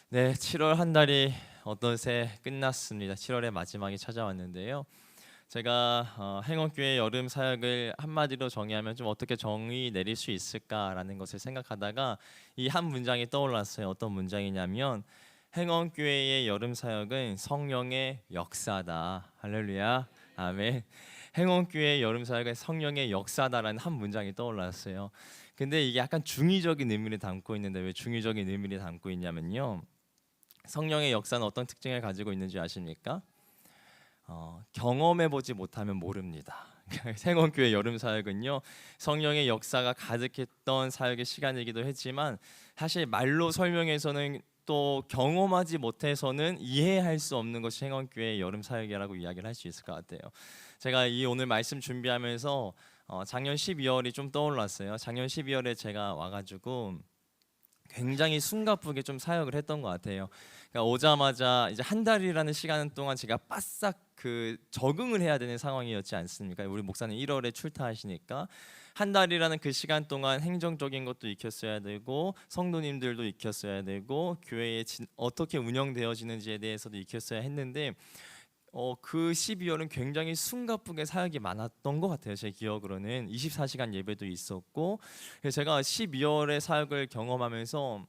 네, 7월 한 달이 어느새 끝났습니다. 7월의 마지막이 찾아왔는데요. 제가 행원교회 여름 사역을 한마디로 정의하면 좀 어떻게 정의 내릴 수 있을까라는 것을 생각하다가 이 한 문장이 떠올랐어요. 어떤 문장이냐면 행원교회의 여름 사역은 성령의 역사다. 할렐루야. 아멘. 행원교회의 여름 사역은 성령의 역사다라는 한 문장이 떠올랐어요. 근데 이게 약간 중의적인 의미를 담고 있는데 왜 중의적인 의미를 담고 있냐면요. 성령의 역사는 어떤 특징을 가지고 있는지 아십니까? 경험해보지 못하면 모릅니다. 생원교회 여름 사역은요, 성령의 역사가 가득했던 사역의 시간이기도 했지만 사실 말로 설명해서는 또 경험하지 못해서는 이해할 수 없는 것이 행원교회 여름 사역이라고 이야기를 할 수 있을 것 같아요. 제가 이 오늘 말씀 준비하면서 작년 12월이 좀 떠올랐어요. 작년 12월에 제가 와가지고 굉장히 숨가쁘게 좀 사역을 했던 것 같아요. 그러니까 오자마자 이제 한 달이라는 시간 동안 제가 바싹 그 적응을 해야 되는 상황이었지 않습니까? 우리 목사님 1월에 출타하시니까 한 달이라는 그 시간 동안 행정적인 것도 익혔어야 되고 성도님들도 익혔어야 되고 교회에 어떻게 운영되어지는지에 대해서도 익혔어야 했는데 그 12월은 굉장히 숨가쁘게 사역이 많았던 것 같아요. 제 기억으로는 24시간 예배도 있었고, 그래서 제가 12월에 사역을 경험하면서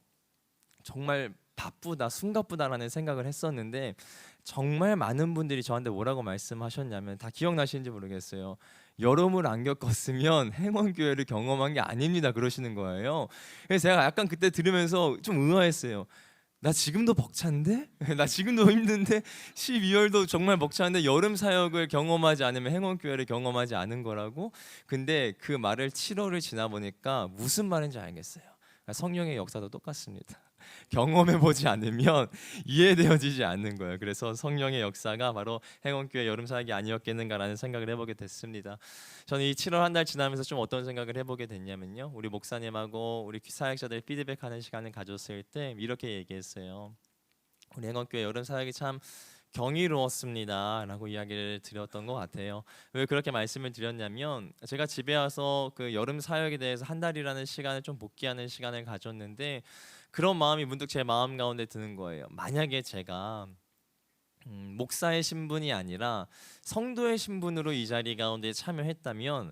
정말 바쁘다, 숨가쁘다라는 생각을 했었는데 정말 많은 분들이 저한테 뭐라고 말씀하셨냐면 다 기억나시는지 모르겠어요. 여름을 안 겪었으면 행원교회를 경험한 게 아닙니다. 그러시는 거예요. 그래서 제가 약간 그때 들으면서 좀 의아했어요. 나 지금도 벅찬데? 나 지금도 힘든데 12월도 정말 벅차는데 여름 사역을 경험하지 않으면 행원교회를 경험하지 않은 거라고? 근데 그 말을 7월을 지나 보니까 무슨 말인지 알겠어요. 성령의 역사도 똑같습니다. 경험해 보지 않으면 이해되어지지 않는 거예요. 그래서 성령의 역사가 바로 행원교회 여름 사역이 아니었겠는가라는 생각을 해보게 됐습니다. 저는 이 7월 한 달 지나면서 좀 어떤 생각을 해보게 됐냐면요. 우리 목사님하고 우리 사역자들 피드백하는 시간을 가졌을 때 이렇게 얘기했어요. 우리 행원교회 여름 사역이 참 경이로웠습니다라고 이야기를 드렸던 것 같아요. 왜 그렇게 말씀을 드렸냐면 제가 집에 와서 그 여름 사역에 대해서 한 달이라는 시간을 좀 복귀하는 시간을 가졌는데 그런 마음이 문득 제 마음 가운데 드는 거예요. 만약에 제가 목사의 신분이 아니라 성도의 신분으로 이 자리 가운데 참여했다면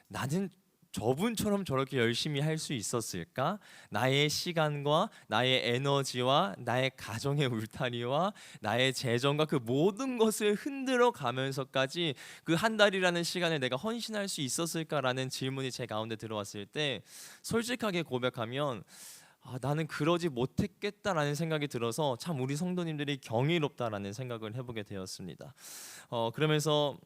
나는 저분처럼 저렇게 열심히 할 수 있었을까? 나의 시간과 나의 에너지와 나의 가정의 울타리와 나의 재정과 그 모든 것을 흔들어 가면서까지 그 한 달이라는 시간을 내가 헌신할 수 있었을까라는 질문이 제 가운데 들어왔을 때 솔직하게 고백하면 나는 그러지 못했겠다라는 생각이 들어서 참 우리 성도님들이 경이롭다라는 생각을 해보게 되었습니다. 그러면서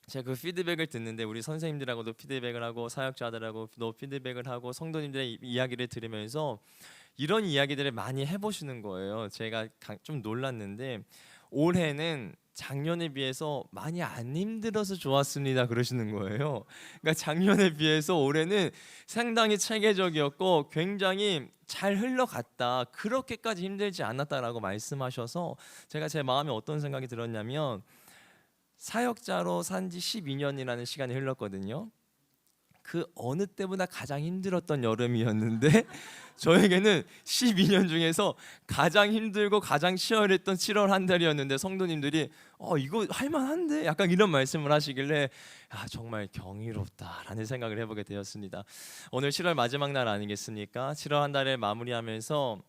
제가 그 피드백을 듣는데 우리 선생님들하고도 피드백을 하고 사역자들하고도 피드백을 하고 성도님들의 이야기를 들으면서 이런 이야기들을 많이 해보시는 거예요. 제가 좀 놀랐는데 올해는 작년에 비해서 많이 안 힘들어서 좋았습니다 그러시는 거예요. 그러니까 작년에 비해서 올해는 상당히 체계적이었고 굉장히 잘 흘러갔다, 그렇게까지 힘들지 않았다라고 말씀하셔서 제가 제 마음에 어떤 생각이 들었냐면 사역자로 산지 12년이라는 시간이 흘렀거든요. 그 어느 때보다 가장 힘들었던 여름이었는데 저에게는 12년 중에서 가장 힘들고 가장 치열했던 7월 한 달이었는데 성도님들이 이거 할만한데? 약간 이런 말씀을 하시길래 정말 경이롭다라는 생각을 해보게 되었습니다. 오늘 7월 마지막 날 아니겠습니까? 7월 한 달을 마무리하면서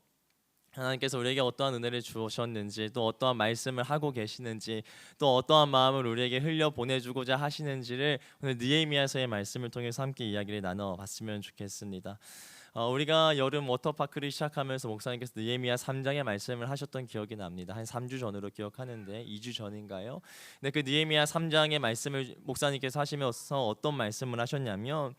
하나님께서 우리에게 어떠한 은혜를 주셨는지, 또 어떠한 말씀을 하고 계시는지, 또 어떠한 마음을 우리에게 흘려 보내주고자 하시는지를 오늘 느헤미야서의 말씀을 통해서 함께 이야기를 나눠봤으면 좋겠습니다. 우리가 여름 워터파크를 시작하면서 목사님께서 느헤미야 3장의 말씀을 하셨던 기억이 납니다. 한 3주 전으로 기억하는데 2주 전인가요? 근데 그 느헤미야 3장의 말씀을 목사님께서 하시면서 어떤 말씀을 하셨냐면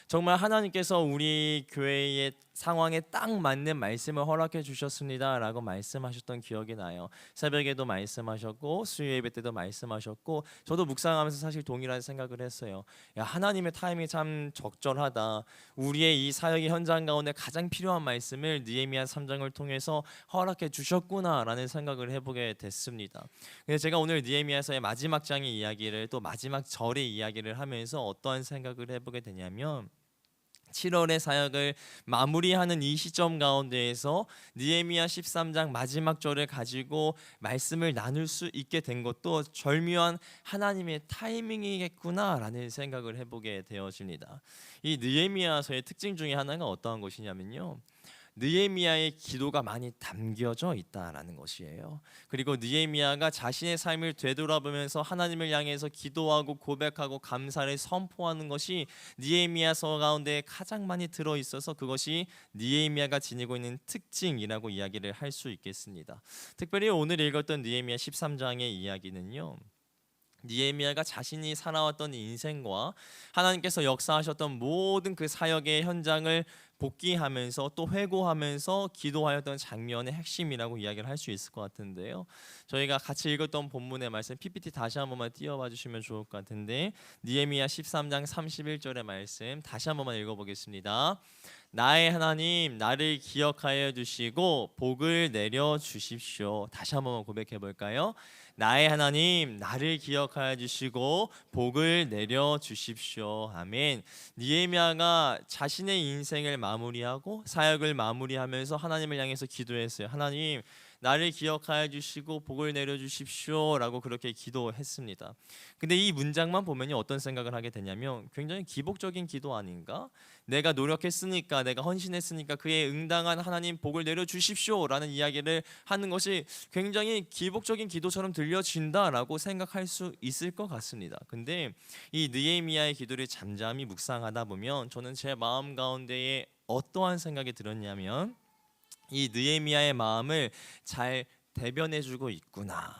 정말 하나님께서 우리 교회의 상황에 딱 맞는 말씀을 허락해 주셨습니다라고 말씀하셨던 기억이 나요. 새벽에도 말씀하셨고 수요 예배 때도 말씀하셨고 저도 묵상하면서 사실 동일한 생각을 했어요. 하나님의 타이밍이 참 적절하다. 우리의 이 사역의 현장 가운데 가장 필요한 말씀을 느헤미야 3장을 통해서 허락해 주셨구나라는 생각을 해보게 됐습니다. 근데 제가 오늘 느헤미야서의 마지막 장의 이야기를 또 마지막 절의 이야기를 하면서 어떠한 생각을 해보게 되냐면 7월의 사역을 마무리하는 이 시점 가운데에서 느헤미야 13장 마지막 절을 가지고 말씀을 나눌 수 있게 된 것도 절묘한 하나님의 타이밍이겠구나라는 생각을 해보게 되어집니다. 이 느헤미야서의 특징 중에 하나가 어떠한 것이냐면요, 느헤미야의 기도가 많이 담겨져 있다라는 것이에요. 그리고 느헤미야가 자신의 삶을 되돌아보면서 하나님을 향해서 기도하고 고백하고 감사를 선포하는 것이 느헤미야서 가운데 가장 많이 들어 있어서 그것이 느헤미야가 지니고 있는 특징이라고 이야기를 할 수 있겠습니다. 특별히 오늘 읽었던 느헤미야 13장의 이야기는요, 느헤미야가 자신이 살아왔던 인생과 하나님께서 역사하셨던 모든 그 사역의 현장을 복귀하면서 또 회고하면서 기도하였던 장면의 핵심이라고 이야기를 할 수 있을 것 같은데요. 저희가 같이 읽었던 본문의 말씀 PPT 다시 한 번만 띄워봐 주시면 좋을 것 같은데, 느헤미야 13장 31절의 말씀 다시 한 번만 읽어보겠습니다. 나의 하나님, 나를 기억하여 주시고 복을 내려 주십시오. 다시 한 번만 고백해 볼까요? 나의 하나님, 나를 기억하여 주시고 복을 내려 주십시오. 아멘. 느헤미야가 자신의 인생을 마무리하고 사역을 마무리하면서 하나님을 향해서 기도했어요. 하나님, 나를 기억하여 주시고 복을 내려 주십시오라고 그렇게 기도했습니다. 근데 이 문장만 보면요, 어떤 생각을 하게 되냐면 굉장히 기복적인 기도 아닌가? 내가 노력했으니까, 내가 헌신했으니까 그에 응당한 하나님 복을 내려 주십시오라는 이야기를 하는 것이 굉장히 기복적인 기도처럼 들려진다라고 생각할 수 있을 것 같습니다. 근데 이 느헤미야의 기도를 잠잠히 묵상하다 보면 저는 제 마음 가운데에 어떠한 생각이 들었냐면, 이 느헤미야의 마음을 잘 대변해주고 있구나.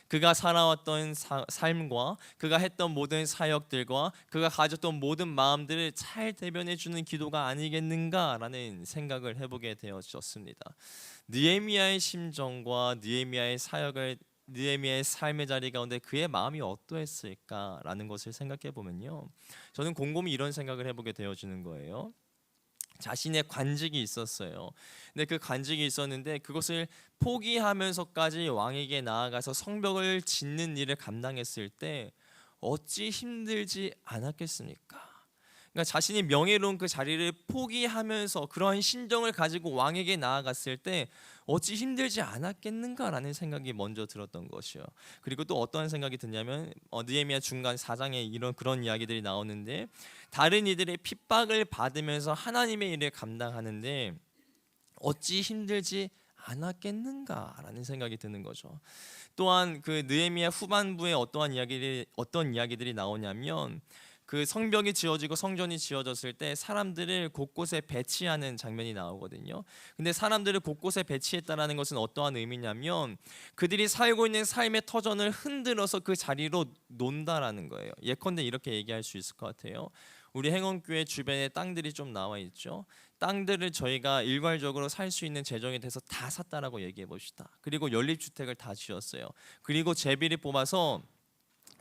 그가 살아왔던 삶과 그가 했던 모든 사역들과 그가 가졌던 모든 마음들을 잘 대변해주는 기도가 아니겠는가라는 생각을 해보게 되어졌습니다. 느헤미야의 심정과 느헤미야의 삶의 자리 가운데 그의 마음이 어떠했을까라는 것을 생각해 보면요, 저는 곰곰이 이런 생각을 해보게 되어지는 거예요. 자신의 관직이 있었어요. 근데 그 관직이 있었는데 그것을 포기하면서까지 왕에게 나아가서 성벽을 짓는 일을 감당했을 때 어찌 힘들지 않았겠습니까? 그러니까 자신이 명예로운 그 자리를 포기하면서 그러한 심정을 가지고 왕에게 나아갔을 때 어찌 힘들지 않았겠는가라는 생각이 먼저 들었던 것이요. 그리고 또 어떠한 생각이 드냐면, 느헤미야 중간 4장에 그런 이야기들이 나오는데, 다른 이들의 핍박을 받으면서 하나님의 일을 감당하는데 어찌 힘들지 않았겠는가라는 생각이 드는 거죠. 또한 그 느헤미야 후반부에 어떤 이야기들이 나오냐면, 그 성벽이 지어지고 성전이 지어졌을 때 사람들을 곳곳에 배치하는 장면이 나오거든요. 근데 사람들을 곳곳에 배치했다라는 것은 어떠한 의미냐면, 그들이 살고 있는 삶의 터전을 흔들어서 그 자리로 논다라는 거예요. 예컨대 이렇게 얘기할 수 있을 것 같아요. 우리 행원교회 주변에 땅들이 좀 나와 있죠. 땅들을 저희가 일괄적으로 살 수 있는 재정이 돼서 다 샀다라고 얘기해 봅시다. 그리고 연립주택을 다 지었어요. 그리고 제비를 뽑아서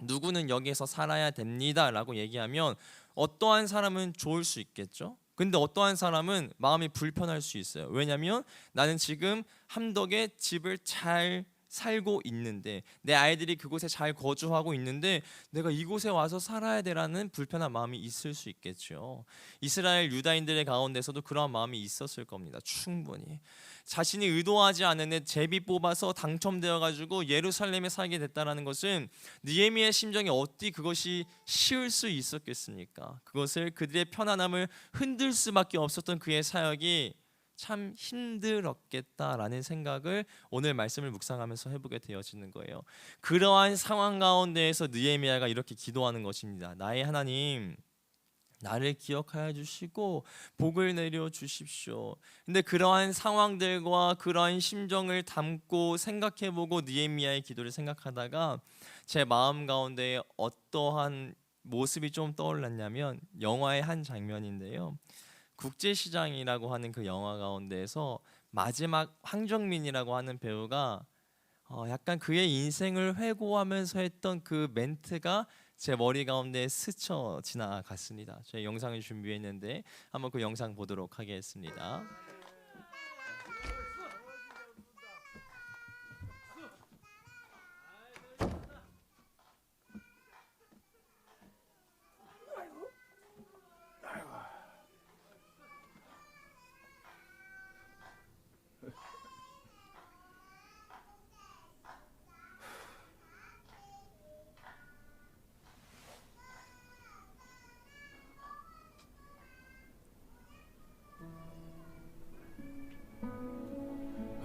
누구는 여기에서 살아야 됩니다라고 얘기하면 어떠한 사람은 좋을 수 있겠죠. 근데 어떠한 사람은 마음이 불편할 수 있어요. 왜냐하면 나는 지금 함덕에 집을 잘 살고 있는데, 내 아이들이 그곳에 잘 거주하고 있는데 내가 이곳에 와서 살아야 되라는 불편한 마음이 있을 수 있겠죠. 이스라엘 유다인들의 가운데서도 그러한 마음이 있었을 겁니다. 충분히. 자신이 의도하지 않은 제비 뽑아서 당첨되어 가지고 예루살렘에 살게 됐다라는 것은 느헤미야의 심정이 어찌 그것이 쉬울 수 있었겠습니까? 그것을 그들의 편안함을 흔들 수밖에 없었던 그의 사역이 참 힘들었겠다라는 생각을 오늘 말씀을 묵상하면서 해보게 되어지는 거예요. 그러한 상황 가운데에서 느헤미야가 이렇게 기도하는 것입니다. 나의 하나님, 나를 기억하여 주시고 복을 내려 주십시오. 근데 그러한 상황들과 그러한 심정을 담고 생각해보고 느헤미야의 기도를 생각하다가 제 마음 가운데 어떠한 모습이 좀 떠올랐냐면, 영화의 한 장면인데요, 국제시장이라고 하는 그 영화 가운데에서 마지막 황정민이라고 하는 배우가 약간 그의 인생을 회고하면서 했던 그 멘트가 제 머리 가운데 스쳐 지나갔습니다. 저희 영상을 준비했는데 한번 그 영상 보도록 하겠습니다.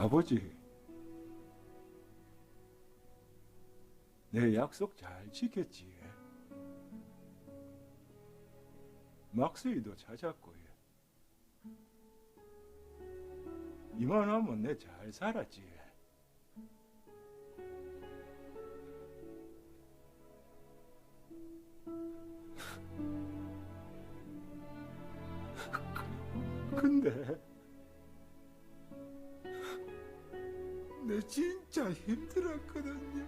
아버지, 내 약속 잘 지켰지. 막수이도 찾았고, 이만하면 내 잘 살았지. 근데 내 진짜 힘들었거든요.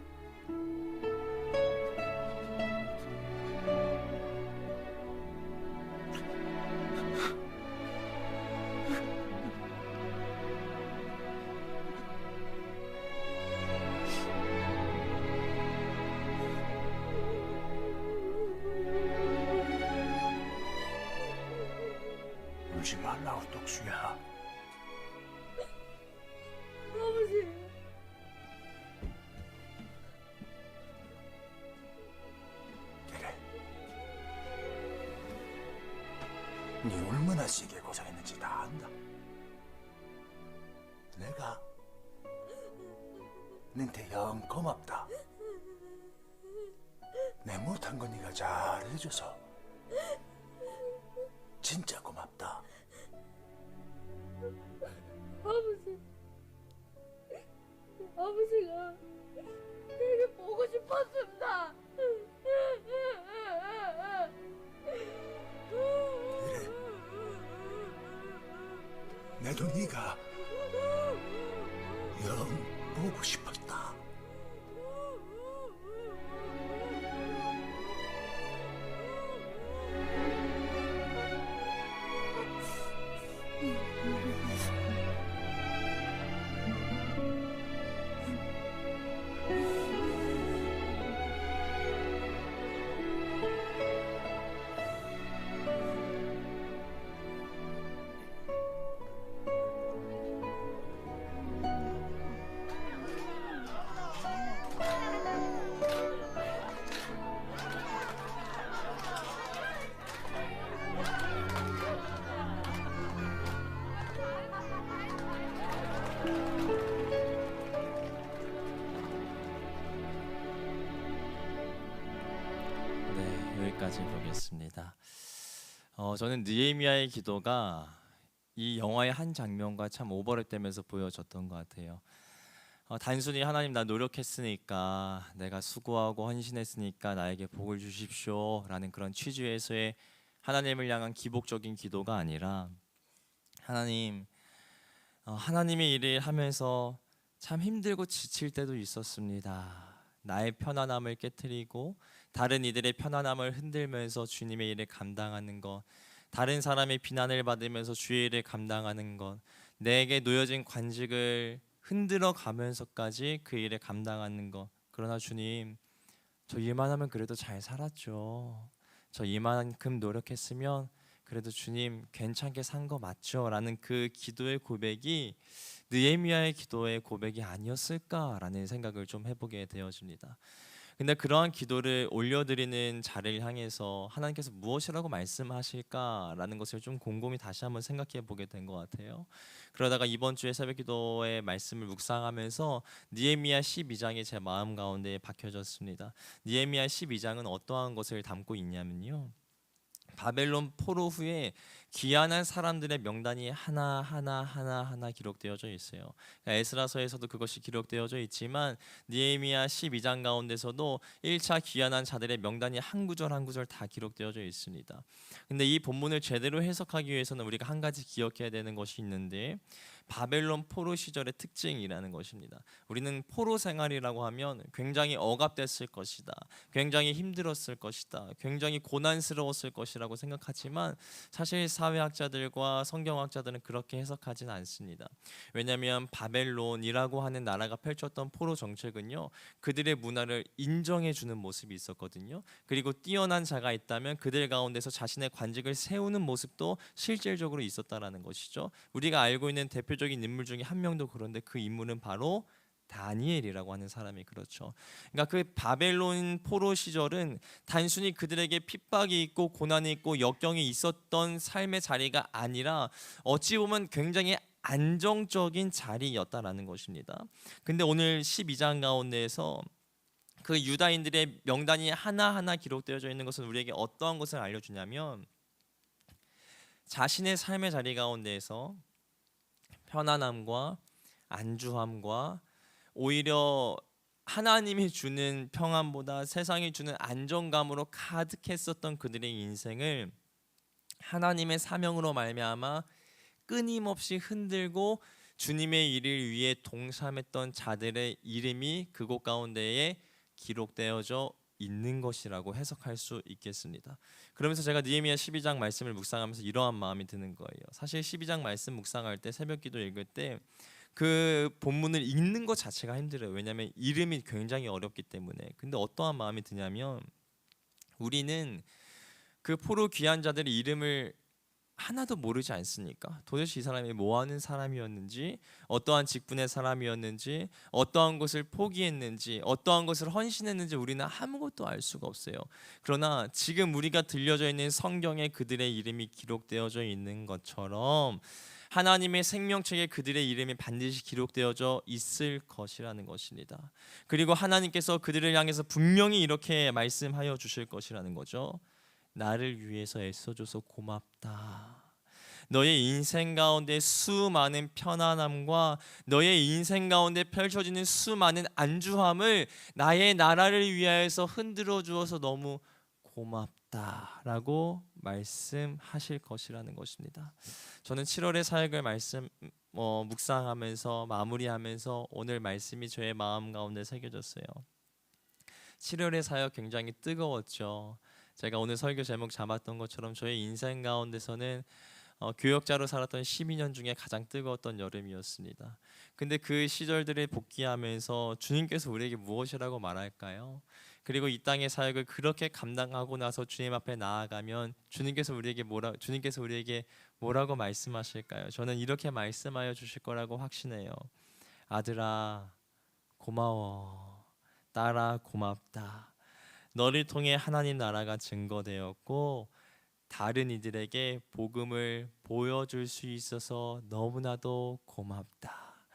울지 말라고, 독수야. 아버지, 그래. 네 얼마나 세게 고생했는지 다 안다. 내가 너한테 영 고맙다. 내 못한 거 네가 잘해줘서 진짜 고맙다. 아버지, 아버지가 되게 보고 싶었습니다. 나도 네가 영 보고 싶었다. 네, 여기까지 보겠습니다. 저는 느헤미야의 기도가 이 영화의 한 장면과 참 오버랩되면서 보여졌던 것 같아요. 단순히 하나님 나 노력했으니까 내가 수고하고 헌신했으니까 나에게 복을 주십시오라는 그런 취지에서의 하나님을 향한 기복적인 기도가 아니라 하나님, 하나님의 일을 하면서 참 힘들고 지칠 때도 있었습니다. 나의 편안함을 깨트리고 다른 이들의 편안함을 흔들면서 주님의 일을 감당하는 것, 다른 사람의 비난을 받으면서 주의 일을 감당하는 것, 내게 놓여진 관직을 흔들어 가면서까지 그 일을 감당하는 것. 그러나 주님, 저 이만하면 그래도 잘 살았죠. 저 이만큼 노력했으면 그래도 주님 괜찮게 산 거 맞죠? 라는 그 기도의 고백이 느헤미야의 기도의 고백이 아니었을까라는 생각을 좀 해보게 되어집니다. 근데 그러한 기도를 올려드리는 자를 향해서 하나님께서 무엇이라고 말씀하실까라는 것을 좀 곰곰이 다시 한번 생각해 보게 된 것 같아요. 그러다가 이번 주에 새벽기도의 말씀을 묵상하면서 느헤미야 12장이 제 마음 가운데 박혀졌습니다. 느헤미야 12장은 어떠한 것을 담고 있냐면요, 바벨론 포로 후에 귀환한 사람들의 명단이 하나 기록되어져 있어요. 그러니까 에스라서에서도 그것이 기록되어져 있지만 느헤미야 12장 가운데서도 1차 귀환한 자들의 명단이 한 구절 한 구절 다 기록되어져 있습니다. 근데 이 본문을 제대로 해석하기 위해서는 우리가 한 가지 기억해야 되는 것이 있는데, 바벨론 포로 시절의 특징이라는 것입니다. 우리는 포로 생활이라고 하면 굉장히 억압됐을 것이다, 굉장히 힘들었을 것이다, 굉장히 고난스러웠을 것이라고 생각하지만 사실 사회학자들과 성경학자들은 그렇게 해석하지는 않습니다. 왜냐하면 바벨론이라고 하는 나라가 펼쳤던 포로 정책은요, 그들의 문화를 인정해주는 모습이 있었거든요. 그리고 뛰어난 자가 있다면 그들 가운데서 자신의 관직을 세우는 모습도 실질적으로 있었다라는 것이죠. 우리가 알고 있는 대표적인 인물 중에 한 명도 그런데 그 인물은 바로 다니엘이라고 하는 사람이 그렇죠. 그러니까 그 바벨론 포로 시절은 단순히 그들에게 핍박이 있고 고난이 있고 역경이 있었던 삶의 자리가 아니라 어찌 보면 굉장히 안정적인 자리였다라는 것입니다. 근데 오늘 12장 가운데에서 그 유다인들의 명단이 하나하나 기록되어져 있는 것은 우리에게 어떠한 것을 알려주냐면 자신의 삶의 자리 가운데에서 편안함과 안주함과 오히려 하나님이 주는 평안보다 세상이 주는 안정감으로 가득했었던 그들의 인생을 하나님의 사명으로 말미암아 끊임없이 흔들고 주님의 일을 위해 동참했던 자들의 이름이 그곳 가운데에 기록되어져 있는 것이라고 해석할 수 있겠습니다. 그러면서 제가 느헤미야 12장 말씀을 묵상하면서 이러한 마음이 드는 거예요. 사실 12장 말씀 묵상할 때 새벽기도 읽을 때 그 본문을 읽는 것 자체가 힘들어요. 왜냐하면 이름이 굉장히 어렵기 때문에. 근데 어떠한 마음이 드냐면 우리는 그 포로 귀한 자들의 이름을 하나도 모르지 않습니까? 도대체 이 사람이 뭐 하는 사람이었는지, 어떠한 직분의 사람이었는지, 어떠한 것을 포기했는지, 어떠한 것을 헌신했는지 우리는 아무것도 알 수가 없어요. 그러나 지금 우리가 들려져 있는 성경에 그들의 이름이 기록되어져 있는 것처럼 하나님의 생명책에 그들의 이름이 반드시 기록되어져 있을 것이라는 것입니다. 그리고 하나님께서 그들을 향해서 분명히 이렇게 말씀하여 주실 것이라는 거죠. 나를 위해서 애써줘서 고맙다. 너의 인생 가운데 수많은 편안함과 너의 인생 가운데 펼쳐지는 수많은 안주함을 나의 나라를 위하여서 흔들어 주어서 너무 고맙다라고 말씀하실 것이라는 것입니다. 저는 7월의 사역을 묵상하면서 마무리하면서 오늘 말씀이 저의 마음 가운데 새겨졌어요. 7월의 사역 굉장히 뜨거웠죠. 제가 오늘 설교 제목 잡았던 것처럼 저의 인생 가운데서는 교역자로 살았던 12년 중에 가장 뜨거웠던 여름이었습니다. 근데 그 시절들을 복귀하면서 주님께서 우리에게 무엇이라고 말할까요? 그리고 이 땅의 사역을 그렇게 감당하고 나서 주님 앞에 나아가면 주님께서 우리에게 뭐라고 말씀하실까요? 저는 이렇게 말씀하여 주실 거라고 확신해요. 아들아 고마워. 딸아 고맙다. 너를 통해 하나님 나라가 증거되었고 다른 이들에게 복음을 보여줄 수 있어서 너무나도 고맙다.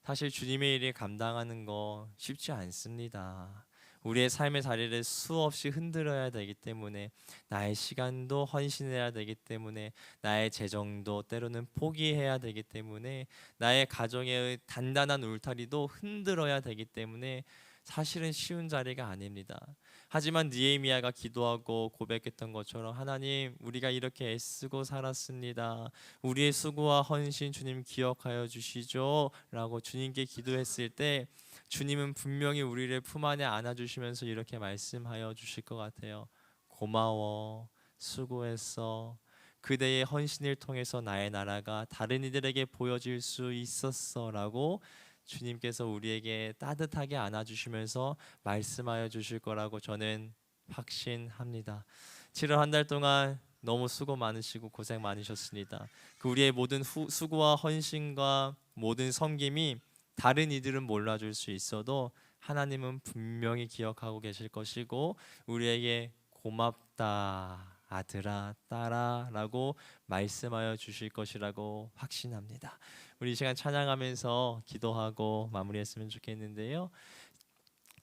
사실 주님의 일을 감당하는 거 쉽지 않습니다. 우리의 삶의 자리를 수없이 흔들어야 되기 때문에 나의 시간도 헌신해야 되기 때문에 나의 재정도 때로는 포기해야 되기 때문에 나의 가정의 단단한 울타리도 흔들어야 되기 때문에 사실은 쉬운 자리가 아닙니다. 하지만 느헤미야가 기도하고 고백했던 것처럼 하나님 우리가 이렇게 애쓰고 살았습니다. 우리의 수고와 헌신 주님 기억하여 주시죠 라고 주님께 기도했을 때 주님은 분명히 우리를 품 안에 안아주시면서 이렇게 말씀하여 주실 것 같아요. 고마워 수고했어. 그대의 헌신을 통해서 나의 나라가 다른 이들에게 보여질 수 있었어 라고 주님께서 우리에게 따뜻하게 안아주시면서 말씀하여 주실 거라고 저는 확신합니다. 7월 한 달 동안 너무 수고 많으시고 고생 많으셨습니다. 그 우리의 모든 수고와 헌신과 모든 섬김이 다른 이들은 몰라줄 수 있어도 하나님은 분명히 기억하고 계실 것이고 우리에게 고맙다 아들아 딸아 라고 말씀하여 주실 것이라고 확신합니다. 우리 이 시간 찬양하면서 기도하고 마무리했으면 좋겠는데요.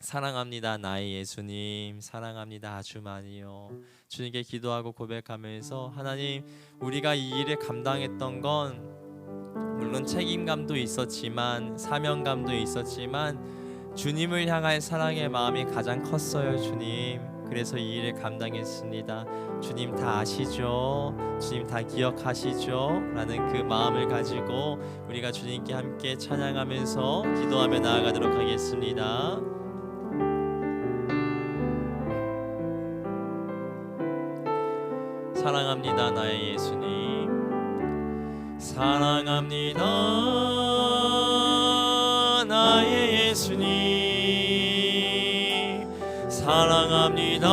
사랑합니다 나의 예수님, 사랑합니다 아주 많이요. 주님께 기도하고 고백하면서 하나님 우리가 이 일을 감당했던 건 물론 책임감도 있었지만 사명감도 있었지만 주님을 향한 사랑의 마음이 가장 컸어요 주님. 그래서 이 일을 감당했습니다. 주님 다 아시죠? 주님 다 기억하시죠? 라는 그 마음을 가지고 우리가 주님께 함께 찬양하면서 기도하며 나아가도록 하겠습니다. 사랑합니다 나의 예수님, 사랑합니다 나의 예수님, 사랑합니다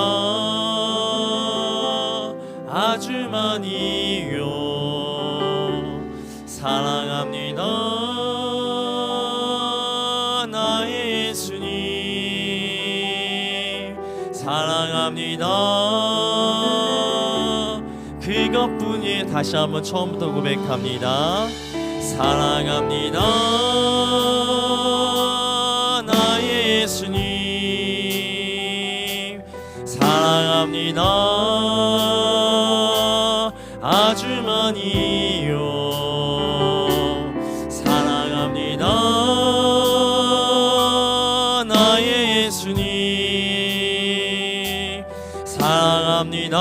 아주 많이요. 사랑합니다 나의 예수님, 사랑합니다 그것뿐이에요. 다시 한번 처음부터 고백합니다. 사랑합니다 나의 예수님. 사랑합니다 아주 많이요. 사랑합니다 나의 예수님. 사랑합니다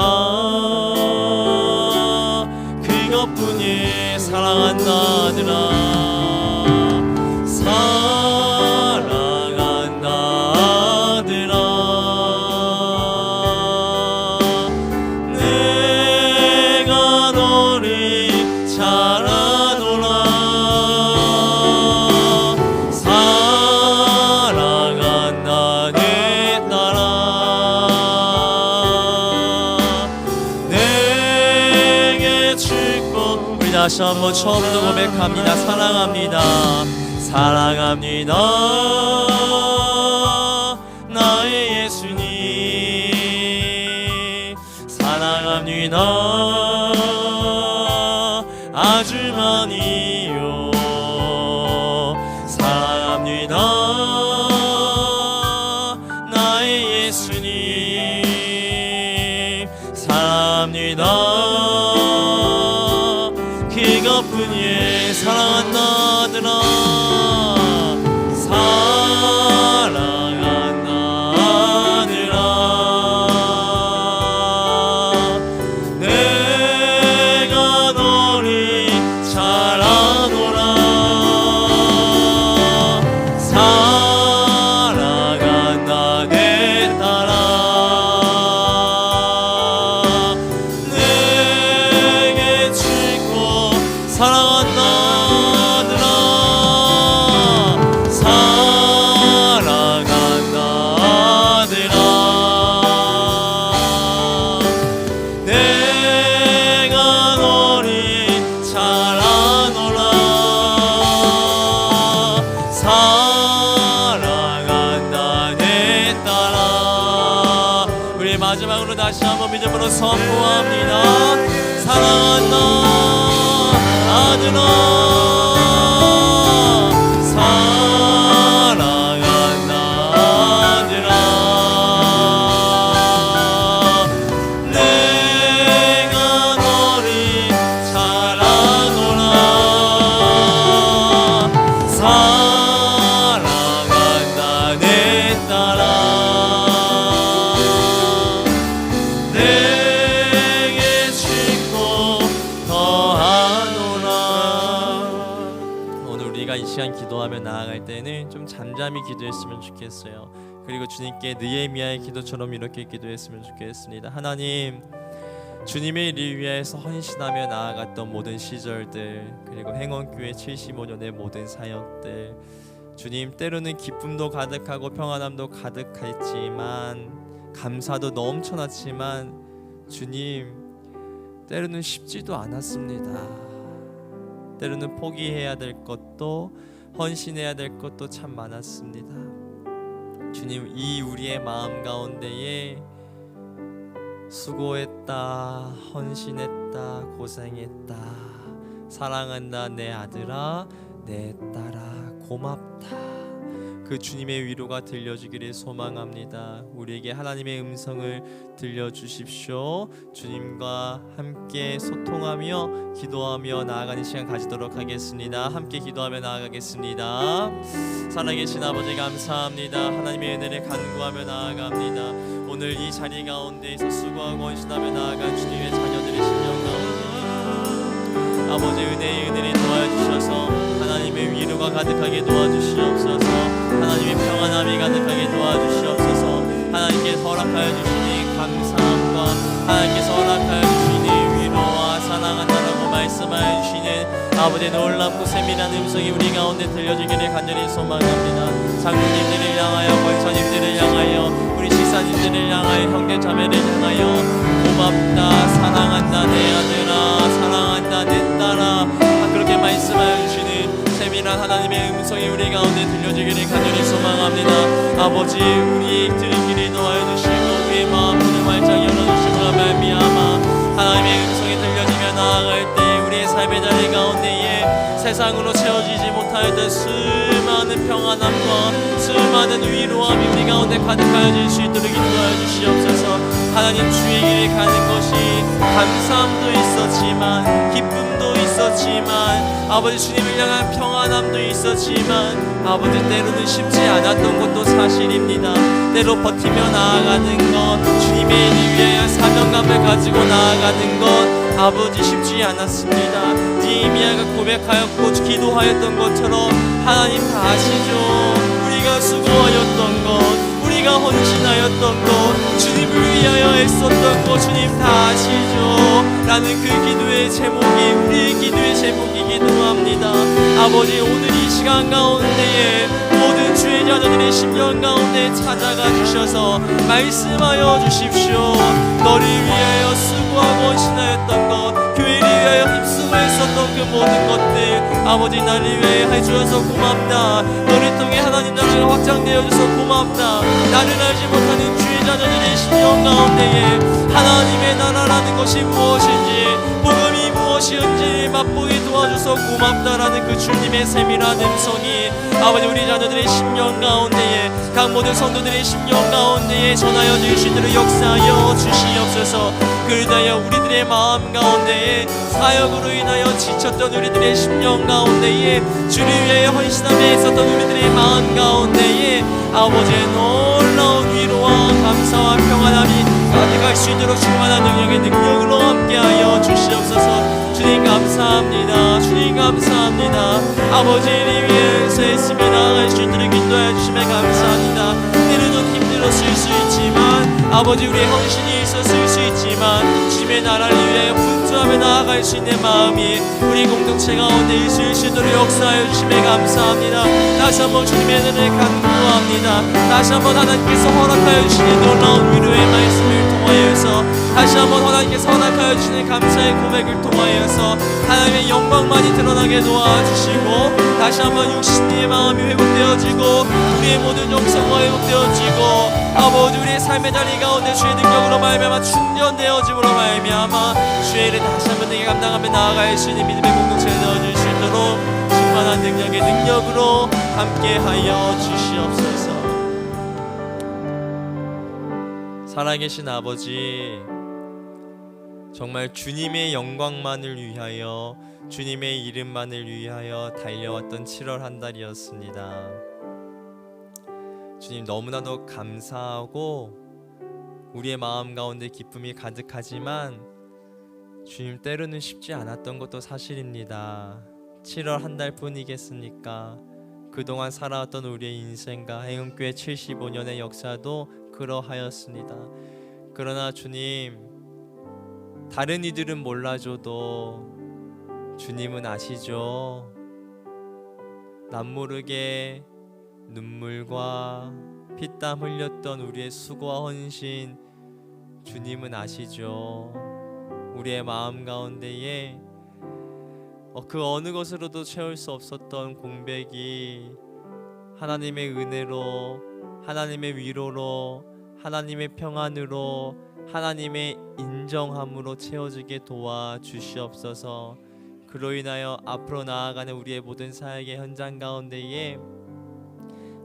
그것뿐이 사랑한다 아들아. 사랑한다 아들아. 내가 너를 잘 아노라. 사랑한다 내 딸아. 내게 줄것 우리 다시 한번 처음부터 고백합니다. 사랑합니다. 사랑합니다 나의 예수님. 사랑합니다 아주 많이요. 사랑합니다 나의 예수님. 사랑합니다 그것뿐이에요. 사랑한다 아들아. 사랑한다 아들아. 내가 너를 잘 아노라. 사랑한다 내 딸아. 내게 주고 사랑한다 아들아. 사랑한다 아들아. 내가 너를 잘 아노라. 사랑한다 내 딸아. 우리 마지막으로 다시 한번 믿음으로 선포합니다. 사랑한다 아들아. 사랑한다 아들아. 내가 너를 잘 아노라. 사랑한다 내 딸아. 내게 주고 더하노라. 오늘 우리가 이 시간 기도하며 나아갈 때는 좀 잠잠히 기도했으면 좋겠어요. 그리고 주님께 느헤미야의 기도처럼 이렇게 기도했으면 좋겠습니다. 하나님, 주님의 일을 위해서 헌신하며 나아갔던 모든 시절들, 그리고 행원교회 75년의 모든 사역들, 주님, 때로는 기쁨도 가득하고 평안함도 가득했지만, 감사도 넘쳐났지만, 주님, 때로는 쉽지도 않았습니다. 때로는 포기해야 될 것도 헌신해야 될 것도 참 많았습니다. 주님, 이 우리의 마음 가운데에 수고했다, 헌신했다, 고생했다, 사랑한다 내 아들아, 내 딸아, 고맙다, 그 주님의 위로가 들려주기를 소망합니다. 우리에게 하나님의 음성을 들려주십시오. 주님과 함께 소통하며 기도하며 나아가는 시간 가지도록 하겠습니다. 함께 기도하며 나아가겠습니다. 살아계신 아버지 감사합니다. 하나님의 은혜를 간구하며 나아갑니다. 오늘 이 자리 가운데에서 수고하고 헌신하며 나아간 주님의 자녀들의 심령 가운데 아버지 은혜를 도와주셔서 하나님의 위로가 가득하게 도와주시옵소서. 하나님의 평안함이 가득하게 도와주시옵소서. 하나님께서 허락하여 주시니 감사함과 하나님께서 허락하여 주시니 위로와 사랑한다라고 말씀하여 주시는 아버지의 놀랍고 세밀한 음성이 우리 가운데 들려주기를 간절히 소망합니다. 장로님들을 향하여, 권사님들을 향하여, 우리 식사님들을 향하여, 형제 자매를 향하여 고맙다, 사랑한다 내 아들아, 사랑한다 내 딸아, 그렇게 말씀하여 주시는 세밀한 하나님의 음성이 우리 가운데 들려주기를 간절히 소망합니다. 아버지, 우리 들기를 도와여 주시고 우리의 마음을 활짝 열어주심으로 말미암아 하나님의 음성이 들려지며 나아갈 때 우리의 삶의 자리 가운데에 세상으로 채워지지 못하였던 수많은 평안함과 수많은 위로함이 우리 가운데 가득하여질 수 있도록 인도하여 주시옵소서. 하나님 주의 길에 가는 것이 감사함도 있었지만 기쁨도 있었지만 아버지 주님을 향한 평안함도 있었지만 아버지 때로는 쉽지 않았던 것도 사실입니다. 때로 버티며 나아가는 것, 주님의 일을 위하여 사명감을 가지고 나아가는 것 아버지 쉽지 않았습니다. 니에미야가 고백하였고 기도하였던 것처럼 하나님 다 아시죠. 우리가 수고하였던 것, 우리가 헌신하였던 것, 주님을 위하여 애썼던 것 주님 다 아시죠. 라는 그 기도의 제목이 우리의 기도의 제목이기도 합니다. 아버지 오늘 이 시간 가운데에 모든 주의 자녀들의 심령 가운데 찾아가 주셔서 말씀하여 주십시오. 너를 위하여 수고하고 헌신하였던 것, 교회를 위하여 힘쓰고 했었던 그 모든 것들 아버지 나를 위하여 해주셔서 고맙다. 너를 통해 하나님 나라가 확장되어 주셔서 고맙다. 나를 알지 못하는 주의 자녀들의 심령 가운데에 하나님의 나라라는 것이 무엇인지 복음이 무엇이었는지 맛보게 도와줘서 고맙다라는 그 주님의 세밀한 음성이 아버지 우리 자녀들의 심령 가운데에 각 모든 성도들의 심령 가운데에 전하여질 수 있도록 역사하여 주시옵소서. 그러하여 우리들의 마음 가운데에 사역으로 인하여 지쳤던 우리들의 심령 가운데에 주를 위하여 헌신함에 있었던 우리들의 마음 가운데에 아버지의 놀라운 위로와 감사와 평안함이 가득할 수 있도록 충만한 능력의 능력으로 함께하여 주시옵소서. 주님 감사합니다. 주님 감사합니다. 아버지를 위해서 했으며 나아갈 수 있도록 인도하여 주심에 감사합니다. 때로는 힘들었을 수 있지만 아버지 우리의 헌신이 있었을 수 있지만 주님의 나라를 위하여 분주하며 나아갈 수 있는 마음이 우리 공동체 가운데 있을 수 있도록 역사하여 주심에 감사합니다. 다시 한번 주님의 은혜를 간구합니다. 다시 한번 하나님께서 허락하여 주시는 놀라운 위로의 말씀을 통하여서 다시 한번 하나님께서 허락하여 주시는 감사의 고백을 통하여서 하나님의 영광만이 드러나게 도와주시고 다시 한번 육신의 마음이 회복되어지고 우리의 모든 영성과 회복되어지고 아버지 우리의 삶의 자리 가운데 주의 능력으로 말미암아 충전되어짐으로 말미암아 주의 일을 다시 한번 내게 감당하며 나아갈 수 있는 믿음의 공동체에 넣어줄 수 있도록 충만한 능력의 능력으로 함께하여 주시옵소서. 살아계신 아버지 정말 주님의 영광만을 위하여 주님의 이름만을 위하여 달려왔던 7월 한 달이었습니다. 주님 너무나도 감사하고 우리의 마음 가운데 기쁨이 가득하지만 주님 때로는 쉽지 않았던 것도 사실입니다. 7월 한 달뿐이겠습니까? 그동안 살아왔던 우리의 인생과 행운교회 75년의 역사도 그러하였습니다. 그러나 주님 다른 이들은 몰라줘도 주님은 아시죠. 남모르게 눈물과 피땀 흘렸던 우리의 수고와 헌신 주님은 아시죠. 우리의 마음 가운데에 그 어느 것으로도 채울 수 없었던 공백이 하나님의 은혜로 하나님의 위로로 하나님의 평안으로 하나님의 인정함으로 채워지게 도와주시옵소서. 그로 인하여 앞으로 나아가는 우리의 모든 사역의 현장 가운데에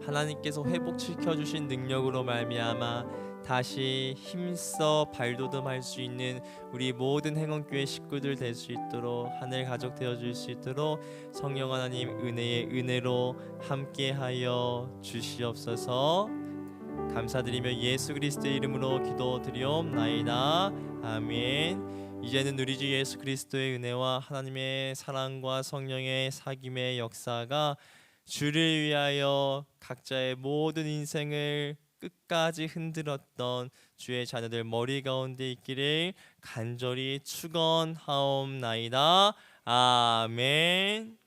하나님께서 회복시켜 주신 능력으로 말미암아 다시 힘써 발돋움할 수 있는 우리 모든 행원교회 식구들 될 수 있도록 하늘 가족 되어줄 수 있도록 성령 하나님 은혜의 은혜로 함께하여 주시옵소서. 감사드리며 예수 그리스도의 이름으로 기도드리옵나이다. 아멘. 이제는 우리 주 예수 그리스도의 은혜와 하나님의 사랑과 성령의 사귐의 역사가 주를 위하여 각자의 모든 인생을 끝까지 흔들었던 주의 자녀들 머리 가운데 있기를 간절히 축원하옵나이다. 아멘.